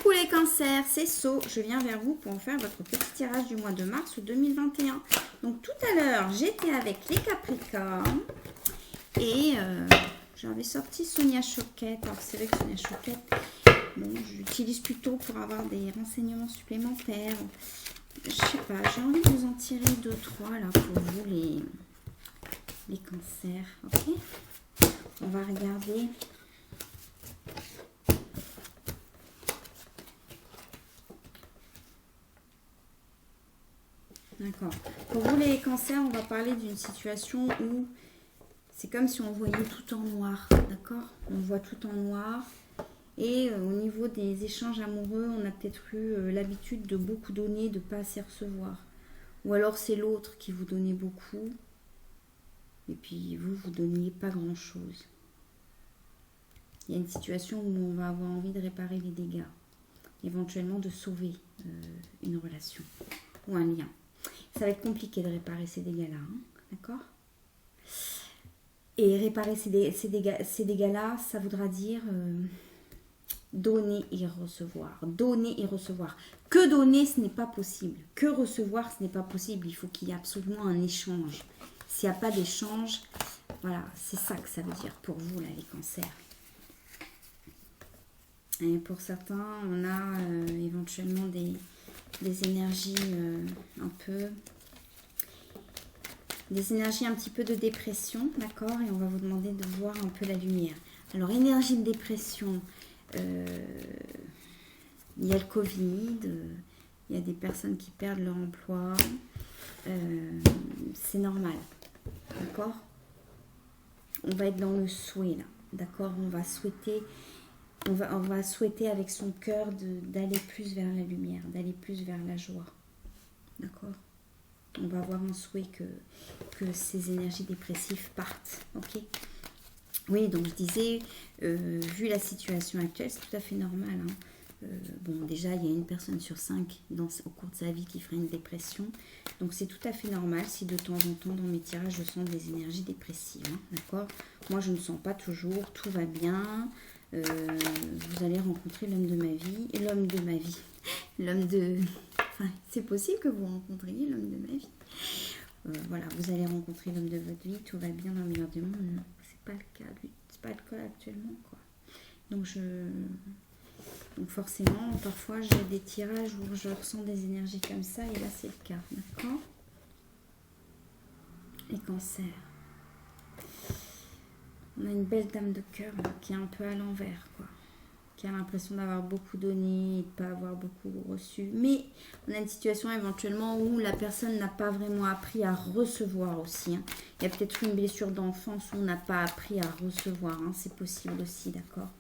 Coucou les cancers, c'est So, je viens vers vous pour faire votre petit tirage du mois de mars 2021. Donc tout à l'heure, j'étais avec les Capricornes et j'avais sorti Sonia Choquette. Alors c'est vrai que Sonia Choquette, bon, je l'utilise plutôt pour avoir des renseignements supplémentaires. Je sais pas, j'ai envie de vous en tirer 2-3 là pour vous les cancers, ok? On va regarder. D'accord. Pour vous les cancers, on va parler d'une situation où c'est comme si on voyait tout en noir, d'accord? On voit tout en noir. Et au niveau des échanges amoureux, on a peut-être eu l'habitude de beaucoup donner, de ne pas assez recevoir. Ou alors c'est l'autre qui vous donnait beaucoup. Et puis vous donniez pas grand-chose. Il y a une situation où on va avoir envie de réparer les dégâts. Éventuellement de sauver une relation ou un lien. Ça va être compliqué de réparer ces dégâts-là, hein, d'accord? Et réparer ces dégâts-là, ça voudra dire donner et recevoir. Donner et recevoir. Que donner, ce n'est pas possible. Que recevoir, ce n'est pas possible. Il faut qu'il y ait absolument un échange. S'il n'y a pas d'échange, voilà, c'est ça que ça veut dire pour vous, là, les cancers. Et pour certains, on a éventuellement des énergies un petit peu de dépression, d'accord? Et on va vous demander de voir un peu la lumière. Alors, énergie de dépression, il y a le Covid, il y a des personnes qui perdent leur emploi, c'est normal, d'accord? On va être dans le souhait, là, d'accord? On va souhaiter avec son cœur d'aller plus vers la lumière, d'aller plus vers la joie, d'accord? On va avoir un souhait que ces énergies dépressives partent, ok? Oui, donc je disais, vu la situation actuelle, c'est tout à fait normal, hein. Bon, déjà, il y a une personne sur 5 au cours de sa vie qui ferait une dépression. Donc, c'est tout à fait normal si de temps en temps, dans mes tirages, je sens des énergies dépressives, hein, d'accord? Moi, je ne sens pas toujours, tout va bien. Vous allez rencontrer l'homme de ma vie. Et l'homme de ma vie. Enfin, c'est possible que vous rencontriez l'homme de ma vie. Voilà, vous allez rencontrer l'homme de votre vie, tout va bien dans le meilleur du monde. Non, c'est pas le cas, c'est pas le cas actuellement, quoi. Donc forcément, parfois j'ai des tirages où je ressens des énergies comme ça, et là c'est le cas, d'accord? Les cancers. On a une belle dame de cœur qui est un peu à l'envers, quoi. Qui a l'impression d'avoir beaucoup donné et de ne pas avoir beaucoup reçu. Mais on a une situation éventuellement où la personne n'a pas vraiment appris à recevoir aussi, hein. Il y a peut-être une blessure d'enfance où on n'a pas appris à recevoir, hein. C'est possible aussi, d'accord?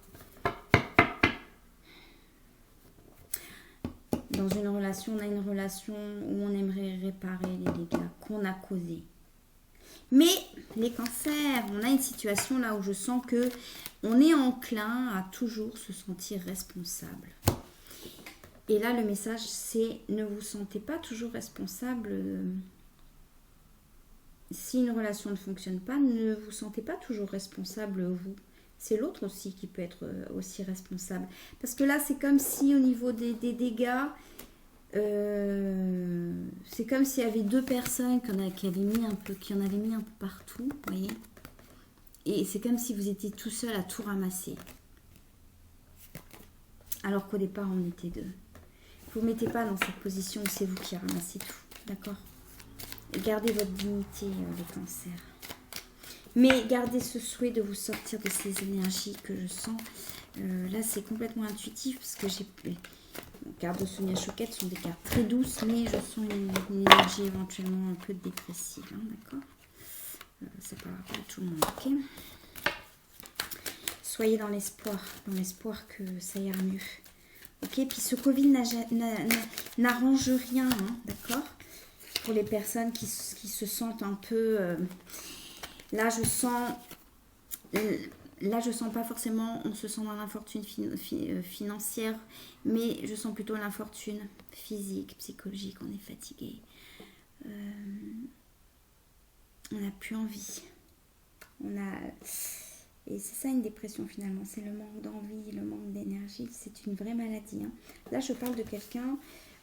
Dans une relation, on a une relation où on aimerait réparer les dégâts qu'on a causés. Mais les cancers, on a une situation là où je sens que on est enclin à toujours se sentir responsable. Et là, le message, c'est ne vous sentez pas toujours responsable. Si une relation ne fonctionne pas, ne vous sentez pas toujours responsable vous. C'est l'autre aussi qui peut être aussi responsable. Parce que là, c'est comme si au niveau des dégâts, c'est comme s'il y avait deux personnes qui en avaient mis un peu partout, vous voyez. Et c'est comme si vous étiez tout seul à tout ramasser. Alors qu'au départ, on était deux. Vous ne vous mettez pas dans cette position où c'est vous qui ramassez tout, d'accord? Gardez votre dignité, les cancers. Mais gardez ce souhait de vous sortir de ces énergies que je sens. Là, c'est complètement intuitif parce que les cartes de Sonia Choquette sont des cartes très douces, mais je sens une énergie éventuellement un peu dépressive, hein, d'accord? Ça parlera pas à tout le monde, ok? Soyez dans l'espoir que ça ira mieux. Ok, puis ce Covid n'arrange rien, hein, d'accord? Pour les personnes qui se sentent un peu... là, je sens pas forcément, on se sent dans l'infortune financière, mais je sens plutôt l'infortune physique, psychologique. On est fatigué. On n'a plus envie. Et c'est ça une dépression finalement, c'est le manque d'envie, le manque d'énergie, c'est une vraie maladie. Hein. Là je parle de quelqu'un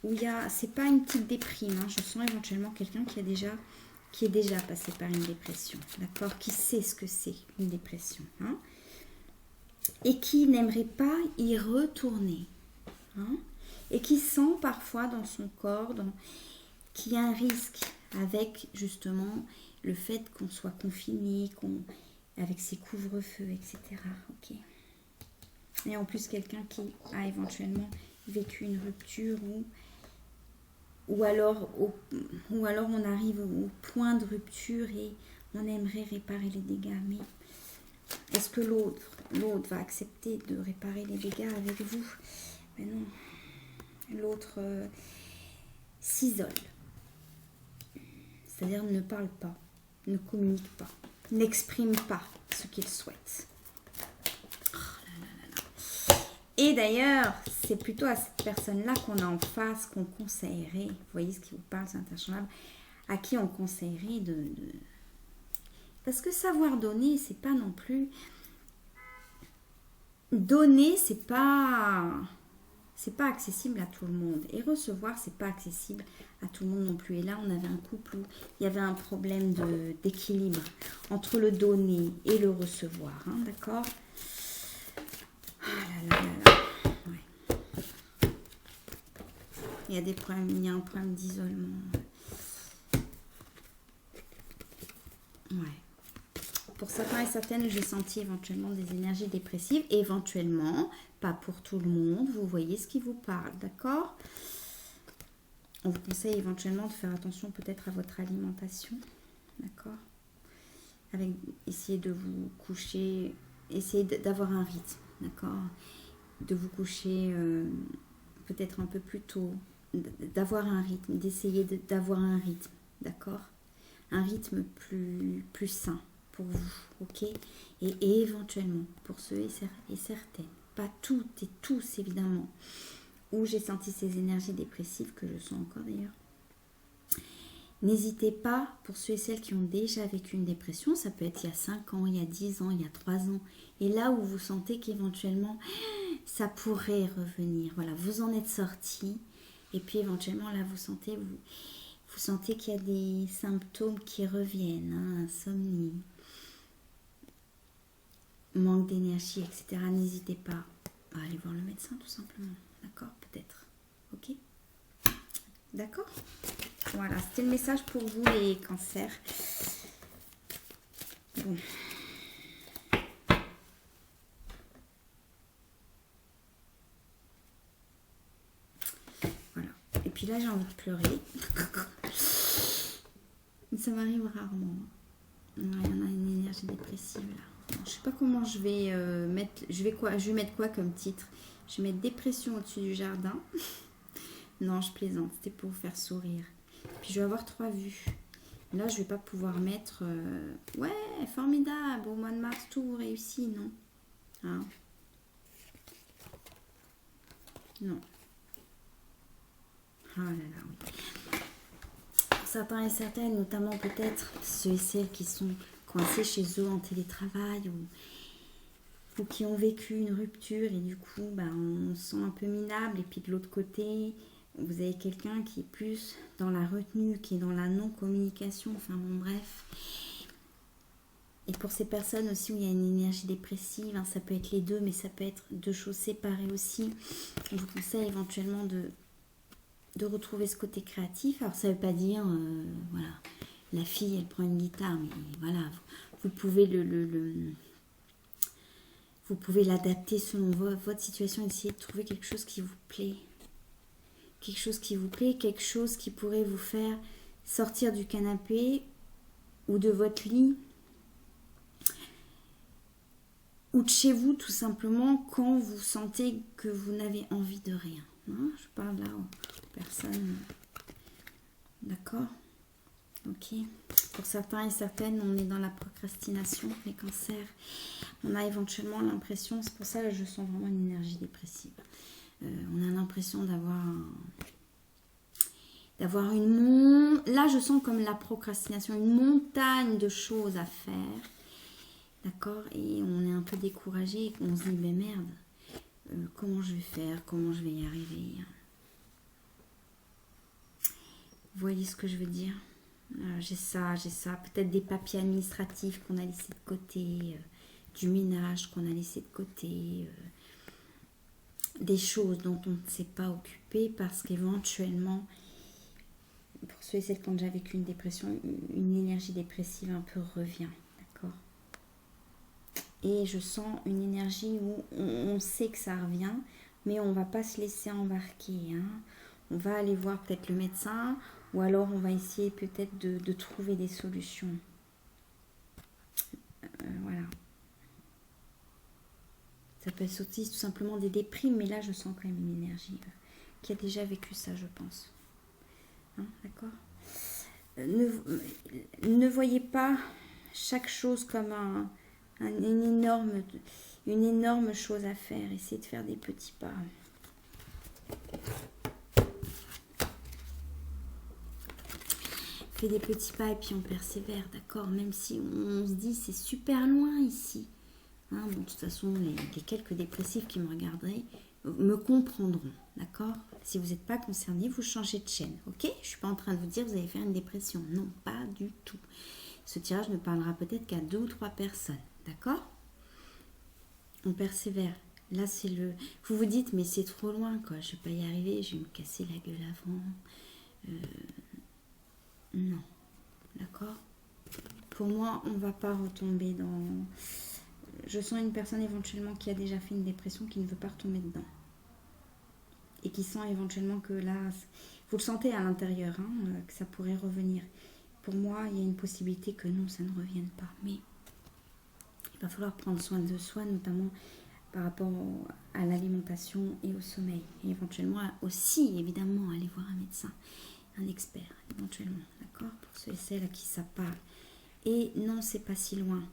où il y a, c'est pas une petite déprime, hein. Je sens éventuellement quelqu'un qui est déjà passé par une dépression, d'accord, qui sait ce que c'est une dépression, hein, et qui n'aimerait pas y retourner, hein, et qui sent parfois dans son corps qu'il y a un risque avec justement le fait qu'on soit confiné, avec ses couvre-feux, etc. Ok. Et en plus quelqu'un qui a éventuellement vécu une rupture ou alors on arrive au point de rupture et on aimerait réparer les dégâts. Mais est-ce que l'autre va accepter de réparer les dégâts avec vous? Mais non. L'autre s'isole. C'est-à-dire ne parle pas, ne communique pas, n'exprime pas ce qu'il souhaite. Oh là là là là. Et d'ailleurs, c'est plutôt à cette personne-là qu'on a en face qu'on conseillerait, vous voyez ce qui vous parle, c'est interchangeable, à qui on conseillerait de... Parce que savoir donner, c'est pas non plus... Donner, c'est pas accessible à tout le monde. Et recevoir, c'est pas accessible à tout le monde non plus. Et là, on avait un couple où il y avait un problème d'équilibre entre le donner et le recevoir. Hein, d'accord? Ah là là là là. Ouais. Il y a des problèmes, il y a un problème d'isolement. Ouais. Pour certains et certaines, j'ai senti éventuellement des énergies dépressives. Éventuellement, pas pour tout le monde. Vous voyez ce qui vous parle, d'accord? On vous conseille éventuellement de faire attention peut-être à votre alimentation, d'accord? Essayez de vous coucher, essayez d'avoir un rythme, d'accord? De vous coucher peut-être un peu plus tôt, d'avoir un rythme, d'essayer d'avoir un rythme, d'accord? Un rythme plus sain pour vous, ok? Et éventuellement, pour ceux et certaines, pas toutes et tous évidemment, où j'ai senti ces énergies dépressives, que je sens encore d'ailleurs, n'hésitez pas, pour ceux et celles qui ont déjà vécu une dépression, ça peut être il y a 5 ans, il y a 10 ans, il y a 3 ans, et là où vous sentez qu'éventuellement ça pourrait revenir, voilà, vous en êtes sorti, et puis éventuellement là vous sentez qu'il y a des symptômes qui reviennent, hein, insomnie, manque d'énergie, etc. N'hésitez pas à aller voir le médecin tout simplement, d'accord, peut-être, ok, d'accord. Voilà, c'était le message pour vous les cancers. Bon. Voilà. Et puis là, j'ai envie de pleurer. Ça m'arrive rarement. Il y en a une énergie dépressive là. Je sais pas comment je vais mettre. Je vais mettre quoi comme titre? Je vais mettre dépression au-dessus du jardin. Non, je plaisante. C'était pour vous faire sourire. Puis je vais avoir 3 vues. Là, je vais pas pouvoir mettre... ouais, formidable, au mois de mars, tout réussi, non. Hein? Non. Ah là là, oui. Pour certains et certaines, notamment peut-être ceux et celles qui sont coincés chez eux en télétravail ou qui ont vécu une rupture et du coup, on se sent un peu minable. Et puis de l'autre côté... Vous avez quelqu'un qui est plus dans la retenue, qui est dans la non-communication, enfin bon bref. Et pour ces personnes aussi où il y a une énergie dépressive, hein, ça peut être les deux, mais ça peut être 2 choses séparées aussi. On vous conseille éventuellement de retrouver ce côté créatif. Alors ça ne veut pas dire, voilà, la fille elle prend une guitare, mais voilà, vous pouvez vous pouvez l'adapter selon votre situation, essayer de trouver quelque chose qui vous plaît. Quelque chose qui vous plaît, quelque chose qui pourrait vous faire sortir du canapé ou de votre lit ou de chez vous tout simplement quand vous sentez que vous n'avez envie de rien. Hein, je parle là aux personnes. D'accord? Ok. Pour certains et certaines, on est dans la procrastination, les cancers. On a éventuellement l'impression, c'est pour ça que je sens vraiment une énergie dépressive. On a l'impression d'avoir là je sens comme la procrastination, une montagne de choses à faire, d'accord? Et on est un peu découragé, on se dit, mais merde, comment je vais faire, comment je vais y arriver? Vous voyez ce que je veux dire? J'ai ça, peut-être des papiers administratifs qu'on a laissés de côté, du ménage qu'on a laissé de côté, des choses dont on ne s'est pas occupé parce qu'éventuellement, pour ceux et celles qui ont déjà vécu une dépression, une énergie dépressive un peu revient, d'accord? Et je sens une énergie où on sait que ça revient, mais on ne va pas se laisser embarquer, hein. On va aller voir peut-être le médecin, ou alors on va essayer peut-être de trouver des solutions. Voilà. Ça peut être aussi tout simplement des déprimes, mais là je sens quand même une énergie qui a déjà vécu ça, je pense. Hein, d'accord? Ne voyez pas chaque chose comme une énorme chose à faire. Essayez de faire des petits pas. Fais des petits pas et puis on persévère, d'accord? Même si on se dit c'est super loin ici. Hein, bon, de toute façon, les quelques dépressifs qui me regarderaient me comprendront, d'accord? Si vous n'êtes pas concerné, vous changez de chaîne, ok? Je ne suis pas en train de vous dire que vous allez faire une dépression. Non, pas du tout. Ce tirage ne parlera peut-être qu'à 2 ou 3 personnes, d'accord? On persévère. Là, c'est le... Vous vous dites, mais c'est trop loin, quoi. Je ne vais pas y arriver, je vais me casser la gueule avant. Non, d'accord? Pour moi, on ne va pas retomber dans... Je sens une personne éventuellement qui a déjà fait une dépression qui ne veut pas retomber dedans. Et qui sent éventuellement que là, vous le sentez à l'intérieur, hein, que ça pourrait revenir. Pour moi, il y a une possibilité que non, ça ne revienne pas. Mais il va falloir prendre soin de soi, notamment par rapport à l'alimentation et au sommeil. Et éventuellement aussi, évidemment, aller voir un médecin, un expert, éventuellement, d'accord? Pour ceux et celles à qui ça parle. Et non, c'est pas si loin.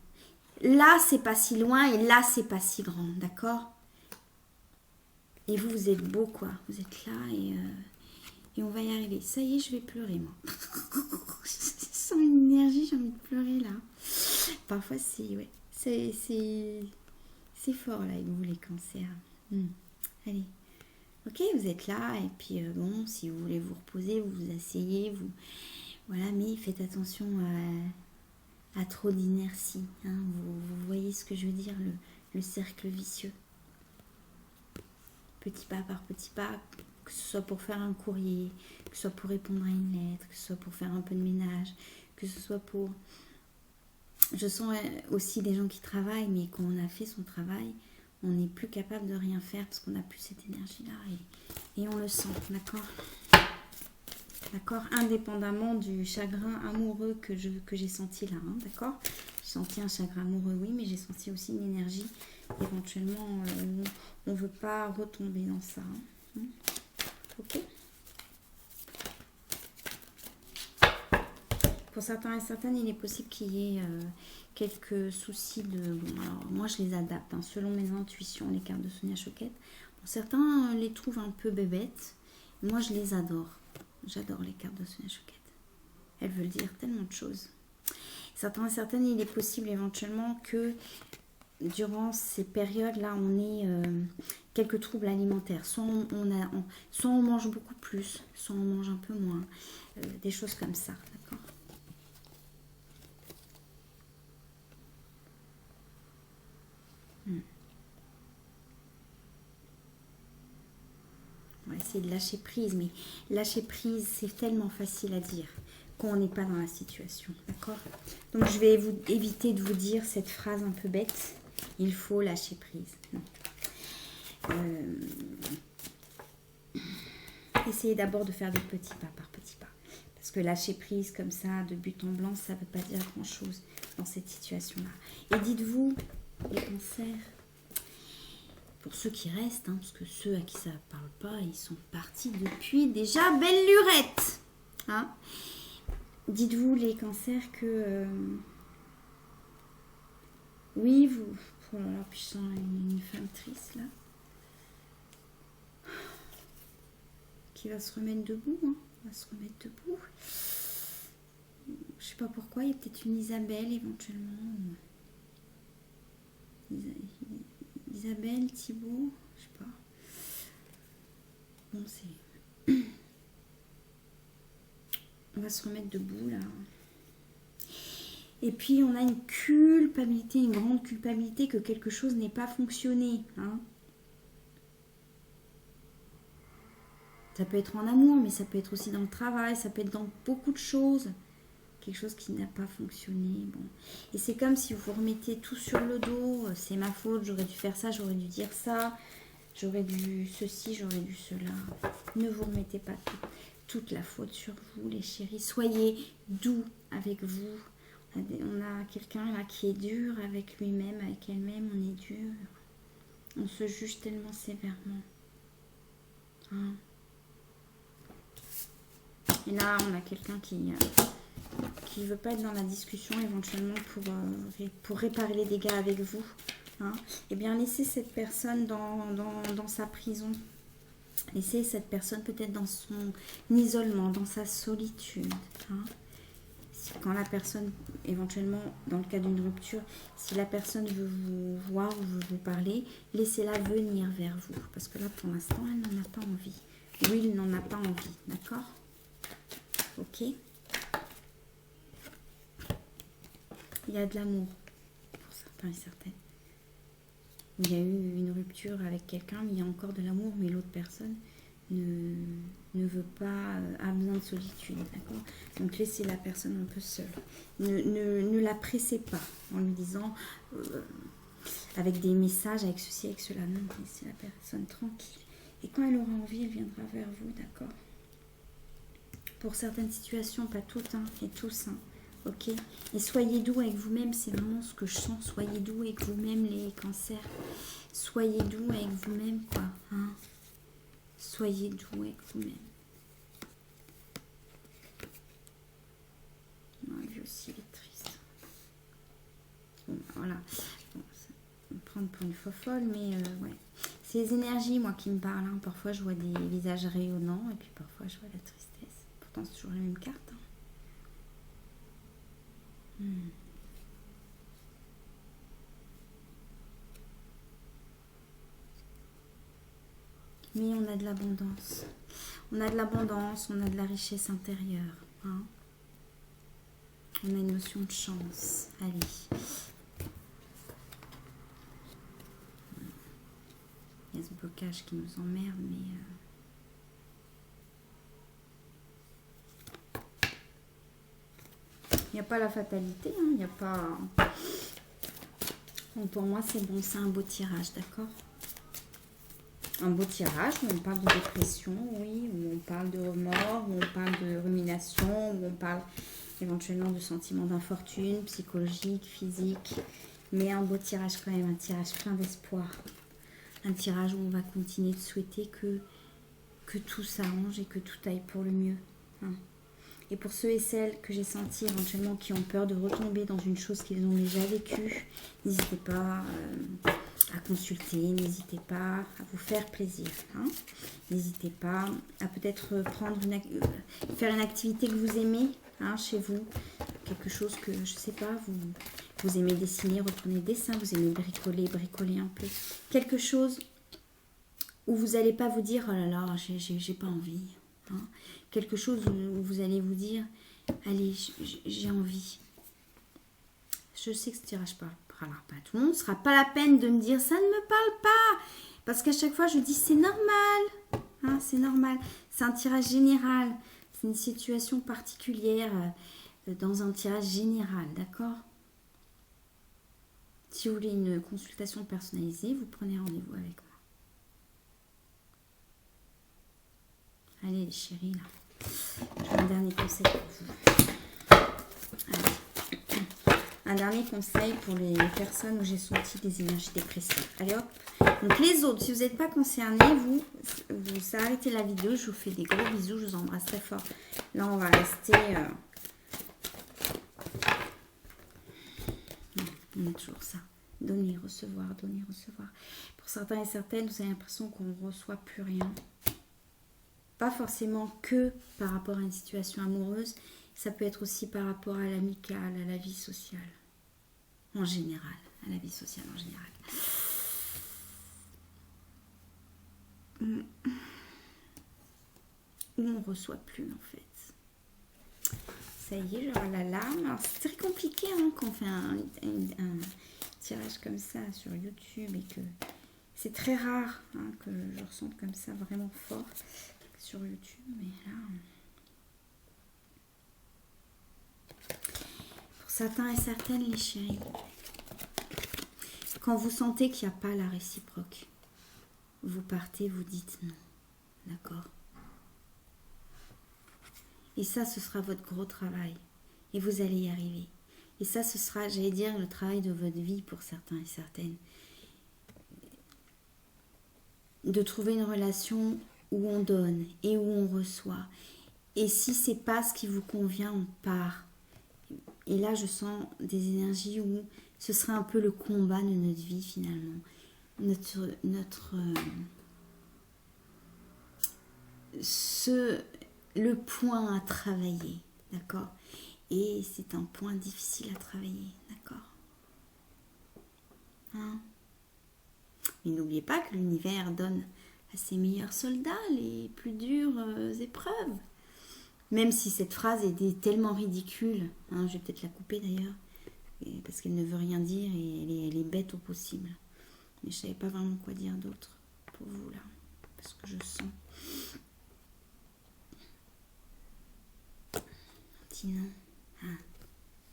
Là, c'est pas si loin et là, c'est pas si grand, d'accord? Et vous, vous êtes beau, quoi. Vous êtes là et on va y arriver. Ça y est, je vais pleurer, moi. Je sens une énergie, j'ai envie de pleurer, là. Parfois, ouais. C'est fort, là, avec vous, les cancers. Allez. Ok, vous êtes là, et puis, bon, si vous voulez vous reposer, vous vous asseyez, vous... Voilà, mais faites attention à trop d'inertie. Hein. Vous voyez ce que je veux dire, le cercle vicieux. Petit pas par petit pas, que ce soit pour faire un courrier, que ce soit pour répondre à une lettre, que ce soit pour faire un peu de ménage, que ce soit pour... Je sens aussi des gens qui travaillent, mais quand on a fait son travail, on n'est plus capable de rien faire parce qu'on n'a plus cette énergie-là et on le sent, d'accord? D'accord, indépendamment du chagrin amoureux que j'ai senti là, hein, d'accord? J'ai senti un chagrin amoureux, oui, mais j'ai senti aussi une énergie. Éventuellement, on ne veut pas retomber dans ça. Hein. Ok? Pour certains et certaines, il est possible qu'il y ait quelques soucis de... Bon, alors, moi, je les adapte, hein, selon mes intuitions, les cartes de Sonia Choquette. Bon, certains les trouvent un peu bébêtes. Moi, je les adore. J'adore les cartes de Sonia Choquette. Elles veulent dire tellement de choses. Certains et certaines, il est possible éventuellement que durant ces périodes-là, on ait quelques troubles alimentaires. Soit on mange beaucoup plus, soit on mange un peu moins. Des choses comme ça, d'accord? On va essayer de lâcher prise, mais lâcher prise, c'est tellement facile à dire qu'on n'est pas dans la situation, d'accord? Donc, je vais éviter de vous dire cette phrase un peu bête. Il faut lâcher prise. Essayez d'abord de faire des petits pas par petits pas. Parce que lâcher prise comme ça, de but en blanc, ça ne veut pas dire grand-chose dans cette situation-là. Et dites-vous, les cancers, pour ceux qui restent, hein, parce que ceux à qui ça ne parle pas, ils sont partis depuis déjà belle lurette. Hein, dites-vous, les cancers, que... oui, vous... Oh là là, puis je sens une femme triste, là. Qui va se remettre debout, hein. Va se remettre debout. Je sais pas pourquoi, il y a peut-être une Isabelle, éventuellement. Isabelle, Thibault, je sais pas. Bon, c'est... On va se remettre debout, là. Et puis, on a une culpabilité, une grande culpabilité que quelque chose n'ait pas fonctionné. Hein. Ça peut être en amour, mais ça peut être aussi dans le travail, ça peut être dans beaucoup de choses. Quelque chose qui n'a pas fonctionné. Bon. Et c'est comme si vous remettez tout sur le dos. C'est ma faute, j'aurais dû faire ça, j'aurais dû dire ça. J'aurais dû ceci, j'aurais dû cela. Ne vous remettez pas toute la faute sur vous, les chéris. Soyez doux avec vous. On a quelqu'un là qui est dur avec lui-même, avec elle-même, on est dur. On se juge tellement sévèrement. Hein. Et là, on a quelqu'un qui veut pas être dans la discussion éventuellement pour réparer les dégâts avec vous. Hein. Eh bien, laissez cette personne dans sa prison. Laissez cette personne peut-être dans son isolement, dans sa solitude. Hein. Quand la personne, éventuellement, dans le cas d'une rupture, si la personne veut vous voir ou veut vous parler, laissez-la venir vers vous. Parce que là, pour l'instant, elle n'en a pas envie. Ou il n'en a pas envie. D'accord? Ok? Il y a de l'amour pour certains et certaines. Il y a eu une rupture avec quelqu'un, mais il y a encore de l'amour, mais l'autre personne ne veut pas, a besoin de solitude, d'accord? Donc laissez la personne un peu seule. Ne la pressez pas en lui disant avec des messages, avec ceci, avec cela. Non, laissez la personne tranquille. Et quand elle aura envie, elle viendra vers vous, d'accord? Pour certaines situations, pas toutes, hein, et tous, hein. Ok, et soyez doux avec vous-même, c'est vraiment ce que je sens. Soyez doux avec vous-même, les cancers. Soyez doux avec vous-même, quoi. Hein. Soyez doux avec vous-même. Lui aussi, il est triste. Bon, voilà. Bon, ça va me prendre pour une fofolle, mais ouais. C'est les énergies, moi, qui me parlent. Hein. Parfois, je vois des visages rayonnants, et puis parfois, je vois la tristesse. Pourtant, c'est toujours la même carte. Hein. Mais on a de l'abondance. On a de l'abondance, on a de la richesse intérieure. Hein. On a une notion de chance. Allez. Il y a ce blocage qui nous emmerde, mais... il n'y a pas la fatalité, hein. Il n'y a pas... Bon, pour moi, c'est bon, c'est un beau tirage, d'accord? Un beau tirage où on parle de dépression, oui, où on parle de remords, où on parle de rumination, où on parle éventuellement de sentiments d'infortune, psychologique, physique. Mais un beau tirage quand même, un tirage plein d'espoir. Un tirage où on va continuer de souhaiter que tout s'arrange et que tout aille pour le mieux. Hein. Et pour ceux et celles que j'ai sentis éventuellement qui ont peur de retomber dans une chose qu'ils ont déjà vécue, n'hésitez pas à consulter, n'hésitez pas à vous faire plaisir. Hein. N'hésitez pas à peut-être faire une activité que vous aimez, hein, chez vous. Quelque chose que, je ne sais pas, vous aimez dessiner, retourner le dessin, vous aimez bricoler un peu. Quelque chose où vous n'allez pas vous dire, oh là là, j'ai pas envie. Hein. Quelque chose où vous allez vous dire, allez, j'ai envie. Je sais que ce tirage ne parlera pas à tout le monde. Ce ne sera pas la peine de me dire, ça ne me parle pas. Parce qu'à chaque fois, je dis, c'est normal. Hein, c'est normal. C'est un tirage général. C'est une situation particulière dans un tirage général, d'accord? Si vous voulez une consultation personnalisée, vous prenez rendez-vous avec moi. Allez, les chéris, là. J'ai un dernier conseil pour vous. Allez. Un dernier conseil pour les personnes où j'ai senti des énergies dépressives. Allez, hop. Donc, les autres, si vous n'êtes pas concernés, vous arrêtez la vidéo. Je vous fais des gros bisous. Je vous embrasse très fort. Là, on va rester... on a toujours ça. Donner, recevoir, donner, recevoir. Pour certains et certaines, vous avez l'impression qu'on ne reçoit plus rien. Pas forcément que par rapport à une situation amoureuse, ça peut être aussi par rapport à l'amical, à la vie sociale, en général. à la vie sociale en général. Où on ne reçoit plus en fait. Ça y est, genre la lame. Alors c'est très compliqué hein, quand on fait un tirage comme ça sur YouTube et que c'est très rare hein, que je ressente comme ça vraiment fort sur YouTube. Mais là, pour certains et certaines les chéris, quand vous sentez qu'il n'y a pas la réciproque, vous partez, vous dites non. D'accord? Et ça, ce sera votre gros travail. Et vous allez y arriver. Et ça, ce sera, j'allais dire, le travail de votre vie pour certains et certaines. De trouver une relation où on donne et où on reçoit. Et si c'est pas ce qui vous convient, on part. Et là, je sens des énergies où ce sera un peu le combat de notre vie finalement. Le point à travailler, d'accord? Et c'est un point difficile à travailler, d'accord? Hein? Mais n'oubliez pas que l'univers donne à ses meilleurs soldats les plus dures épreuves. Même si cette phrase est tellement ridicule, hein, je vais peut-être la couper d'ailleurs, parce qu'elle ne veut rien dire et elle est bête au possible. Mais je ne savais pas vraiment quoi dire d'autre pour vous là, parce que je sens. Sinon, hein,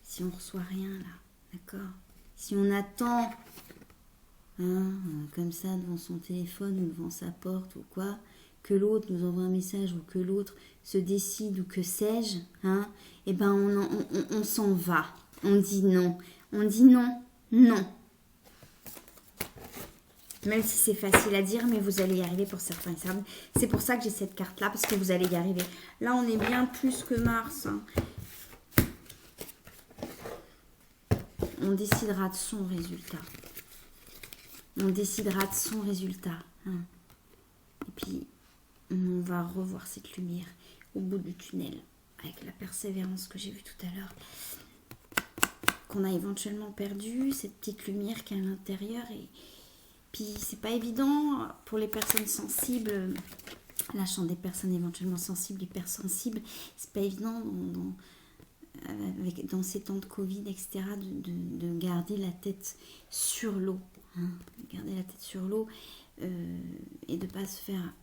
si on reçoit rien là, d'accord? Si on attend, hein, comme ça devant son téléphone ou devant sa porte ou quoi, que l'autre nous envoie un message ou que l'autre se décide ou que sais-je, hein, et ben on s'en va. On dit non. On dit non, non. Même si c'est facile à dire, mais vous allez y arriver pour certains. C'est pour ça que j'ai cette carte-là, parce que vous allez y arriver. Là, on est bien plus que Mars. Hein. On décidera de son résultat. On décidera de son résultat. Hein. Et puis, on va revoir cette lumière au bout du tunnel, avec la persévérance que j'ai vue tout à l'heure, qu'on a éventuellement perdue, cette petite lumière qui est à l'intérieur. Et puis, c'est pas évident pour les personnes sensibles, là, je sens des personnes éventuellement sensibles, hypersensibles, c'est pas évident dans ces temps de Covid, etc., de garder la tête sur l'eau. Hein, garder la tête sur l'eau et de ne pas se faire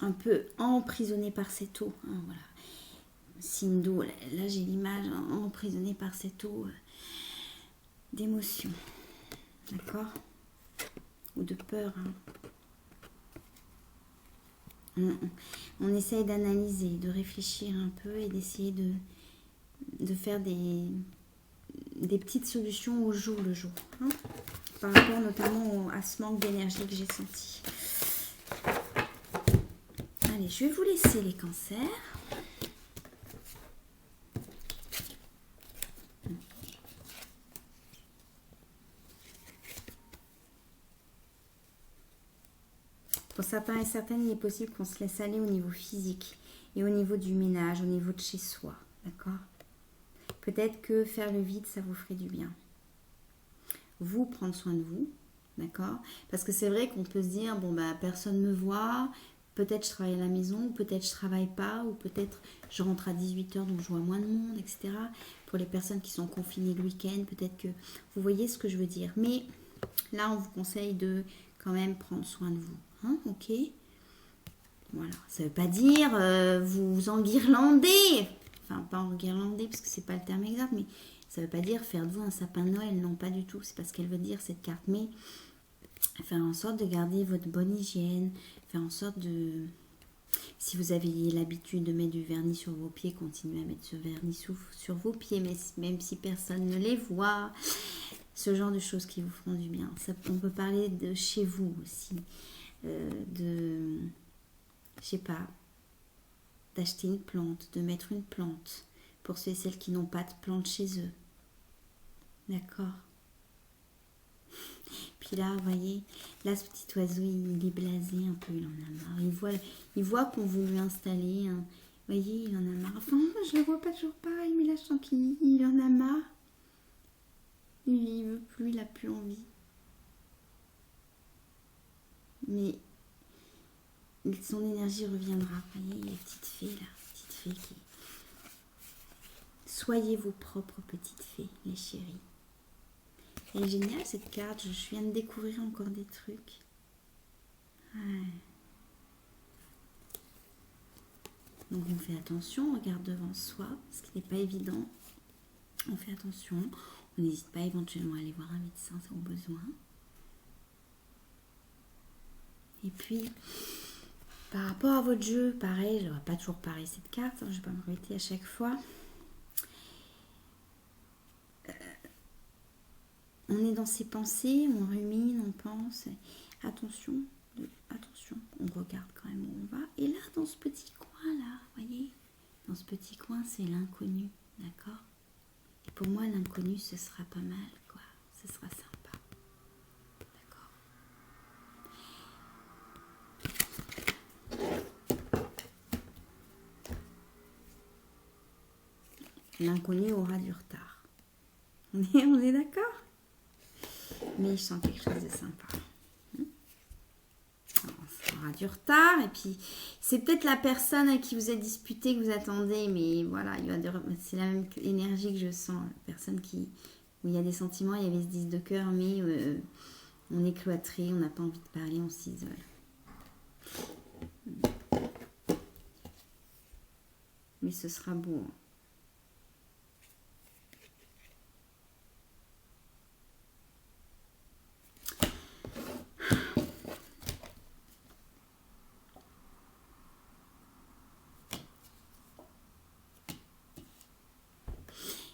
un peu emprisonner par cette eau. Hein, voilà. Signe d'eau, là j'ai l'image emprisonnée par cette eau d'émotion. D'accord? Ou de peur. Hein. On essaye d'analyser, de réfléchir un peu et d'essayer de faire des petites solutions au jour le jour. Hein, par rapport notamment à ce manque d'énergie que j'ai senti. Allez, je vais vous laisser les cancers. Pour certains et certaines, il est possible qu'on se laisse aller au niveau physique et au niveau du ménage, au niveau de chez soi. D'accord? Peut-être que faire le vide, ça vous ferait du bien. Vous, prendre soin de vous. D'accord? Parce que c'est vrai qu'on peut se dire, bon, bah, personne ne me voit. Peut-être je travaille à la maison, peut-être je travaille pas, ou peut-être je rentre à 18h, donc je vois moins de monde, etc. Pour les personnes qui sont confinées le week-end, peut-être que vous voyez ce que je veux dire. Mais là, on vous conseille de quand même prendre soin de vous. Hein, ok? Voilà. Ça ne veut pas dire vous enguirlander. Enfin, pas enguirlander, parce que c'est pas le terme exact, mais ça ne veut pas dire faire de vous un sapin de Noël. Non, pas du tout. C'est pas ce qu'elle veut dire, cette carte. Mais faire en sorte de garder votre bonne hygiène, faire en sorte de... Si vous avez l'habitude de mettre du vernis sur vos pieds, continuez à mettre ce vernis sur vos pieds, mais même si personne ne les voit. Ce genre de choses qui vous feront du bien. Ça, on peut parler de chez vous aussi. Je sais pas, d'acheter une plante, de mettre une plante pour ceux et celles qui n'ont pas de plante chez eux. D'accord? Puis là, vous voyez, là, ce petit oiseau, il est blasé un peu, il en a marre. Il voit qu'on veut lui installer. Vous voyez, il en a marre. Enfin, je le vois pas toujours pareil, mais là, je sens qu'il en a marre. il veut plus, il a plus envie. Mais son énergie reviendra. Vous voyez, les petites fées là, petites fées qui... Soyez vos propres petites fées, les chéries. Elle est géniale cette carte, je viens de découvrir encore des trucs. Ouais. Donc on fait attention, on regarde devant soi, ce qui n'est pas évident. On fait attention, on n'hésite pas éventuellement à aller voir un médecin si au besoin. Et puis, par rapport à votre jeu, pareil, je ne vais pas toujours pareil cette carte, hein, je ne vais pas me répéter à chaque fois. On est dans ses pensées, on rumine, on pense. Attention, on regarde quand même où on va. Et là, dans ce petit coin là, vous voyez, dans ce petit coin, c'est l'inconnu, d'accord? Et pour moi, l'inconnu, ce sera pas mal, quoi. Ce sera sympa, d'accord? L'inconnu aura du retard. On est d'accord? Mais je sens quelque chose de sympa. On aura du retard. Et puis, c'est peut-être la personne à qui vous êtes disputé, que vous attendez. Mais voilà, c'est la même énergie que je sens. La personne où il y a des sentiments, il y avait ce 10 de cœur, mais on est cloîtré, on n'a pas envie de parler, on s'isole. Mais ce sera beau.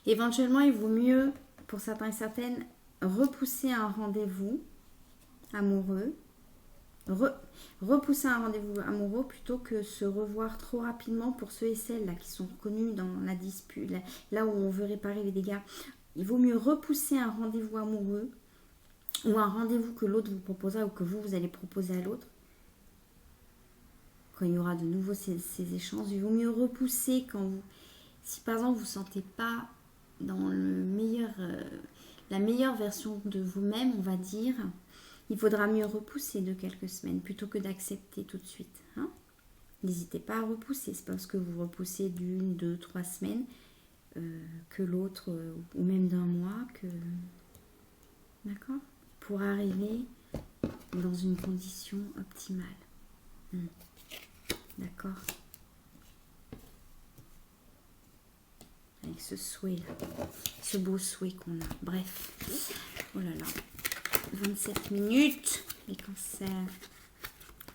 Éventuellement, il vaut mieux, pour certains et certaines, repousser un rendez-vous amoureux. Repousser un rendez-vous amoureux plutôt que se revoir trop rapidement pour ceux et celles là, qui sont connus dans la dispute, là où on veut réparer les dégâts. Il vaut mieux repousser un rendez-vous amoureux ou un rendez-vous que l'autre vous proposera ou que vous allez proposer à l'autre. Quand il y aura de nouveau ces échanges, il vaut mieux repousser quand vous... Si par exemple vous ne vous sentez pas dans la meilleure version de vous-même, on va dire, il faudra mieux repousser de quelques semaines plutôt que d'accepter tout de suite. Hein. N'hésitez pas à repousser. C'est parce que vous repoussez d'1, 2, 3 semaines que l'autre, ou même d'un mois, d'accord, pour arriver dans une condition optimale. D'accord. Avec ce souhait là, ce beau souhait qu'on a. Bref, oh là là, 27 minutes, les cancers.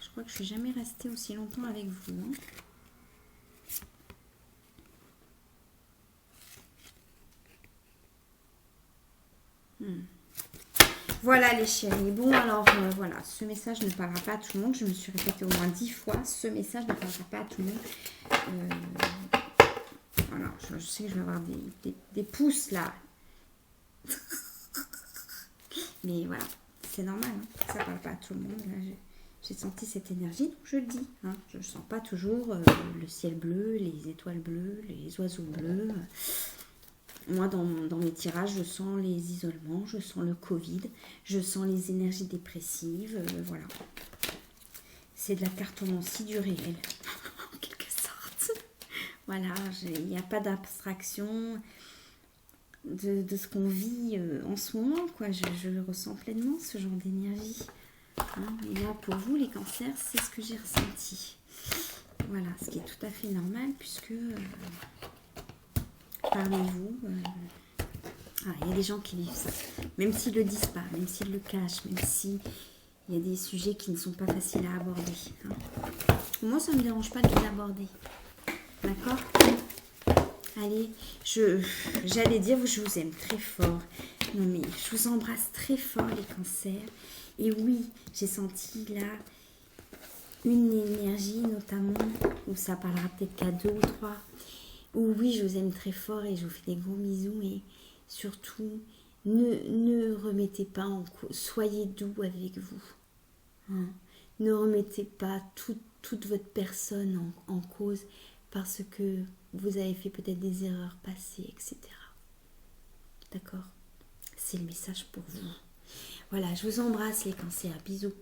Je crois que je suis jamais restée aussi longtemps avec vous. Voilà les chéris. Bon alors voilà, ce message ne parlera pas à tout le monde. Je me suis répétée au moins 10 fois. Ce message ne parlera pas à tout le monde. Voilà, je sais que je vais avoir des pouces là. Mais voilà, c'est normal, hein, ça parle pas à tout le monde. Là, j'ai senti cette énergie, donc je le dis. Hein. Je ne sens pas toujours le ciel bleu, les étoiles bleues, les oiseaux bleus. Moi, dans mes tirages, je sens les isolements, je sens le Covid, je sens les énergies dépressives, voilà. C'est de la cartomancie du réel, en quelque sorte. Voilà, il n'y a pas d'abstraction de ce qu'on vit en ce moment, quoi. Je le ressens pleinement, ce genre d'énergie. Hein. Et là, pour vous, les cancers, c'est ce que j'ai ressenti. Voilà, ce qui est tout à fait normal, puisque... parmi vous, il y a des gens qui vivent ça, même s'ils ne le disent pas, même s'ils le cachent, même s'il y a des sujets qui ne sont pas faciles à aborder. Hein. Moi, ça ne me dérange pas de les aborder. D'accord? Allez, j'allais dire, je vous aime très fort. Non, mais je vous embrasse très fort, les cancers. Et oui, j'ai senti là une énergie, notamment, où ça parlera peut-être qu'à 2 ou 3. Oui, je vous aime très fort et je vous fais des gros bisous. Et surtout, ne remettez pas en cause. Soyez doux avec vous. Hein. Ne remettez pas toute votre personne en cause parce que vous avez fait peut-être des erreurs passées, etc. D'accord? c'est le message pour vous. Voilà, je vous embrasse les cancers, bisous.